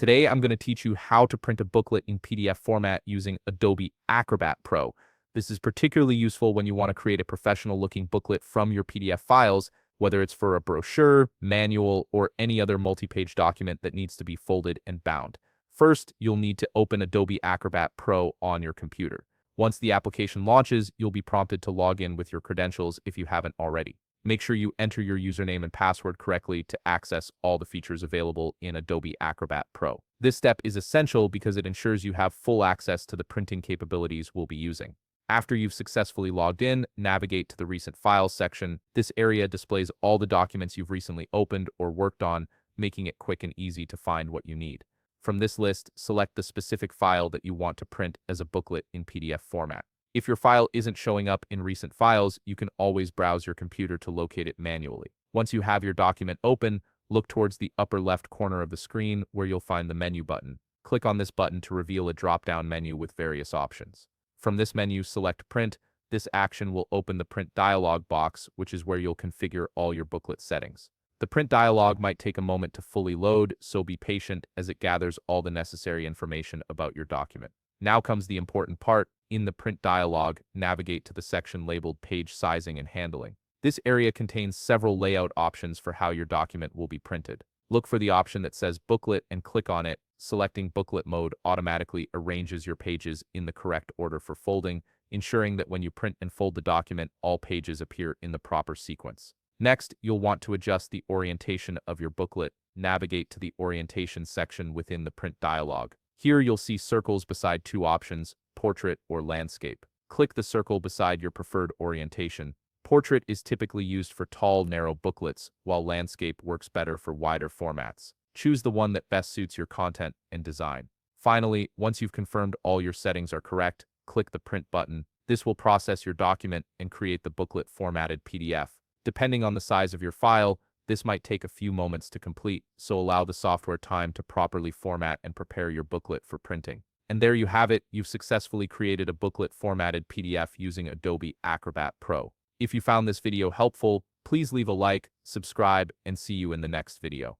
Today, I'm going to teach you how to print a booklet in PDF format using Adobe Acrobat Pro. This is particularly useful when you want to create a professional-looking booklet from your PDF files, whether it's for a brochure, manual, or any other multi-page document that needs to be folded and bound. First, you'll need to open Adobe Acrobat Pro on your computer. Once the application launches, you'll be prompted to log in with your credentials if you haven't already. Make sure you enter your username and password correctly to access all the features available in Adobe Acrobat Pro. This step is essential because it ensures you have full access to the printing capabilities we'll be using. After you've successfully logged in, navigate to the Recent Files section. This area displays all the documents you've recently opened or worked on, making it quick and easy to find what you need. From this list, select the specific file that you want to print as a booklet in PDF format. If your file isn't showing up in Recent Files, you can always browse your computer to locate it manually. Once you have your document open, look towards the upper left corner of the screen where you'll find the menu button. Click on this button to reveal a drop-down menu with various options. From this menu, select Print. This action will open the Print dialog box, which is where you'll configure all your booklet settings. The print dialog might take a moment to fully load, so be patient as it gathers all the necessary information about your document. Now comes the important part. In the print dialog, navigate to the section labeled Page Sizing and Handling. This area contains several layout options for how your document will be printed. Look for the option that says Booklet and click on it. Selecting Booklet mode automatically arranges your pages in the correct order for folding, ensuring that when you print and fold the document, all pages appear in the proper sequence. Next, you'll want to adjust the orientation of your booklet. Navigate to the Orientation section within the print dialog. Here you'll see circles beside two options, Portrait or Landscape. Click the circle beside your preferred orientation. Portrait is typically used for tall, narrow booklets, while Landscape works better for wider formats. Choose the one that best suits your content and design. Finally, once you've confirmed all your settings are correct, click the Print button. This will process your document and create the booklet formatted PDF. Depending on the size of your file, this might take a few moments to complete, so allow the software time to properly format and prepare your booklet for printing. And there you have it, you've successfully created a booklet formatted PDF using Adobe Acrobat Pro. If you found this video helpful, please leave a like, subscribe, and see you in the next video.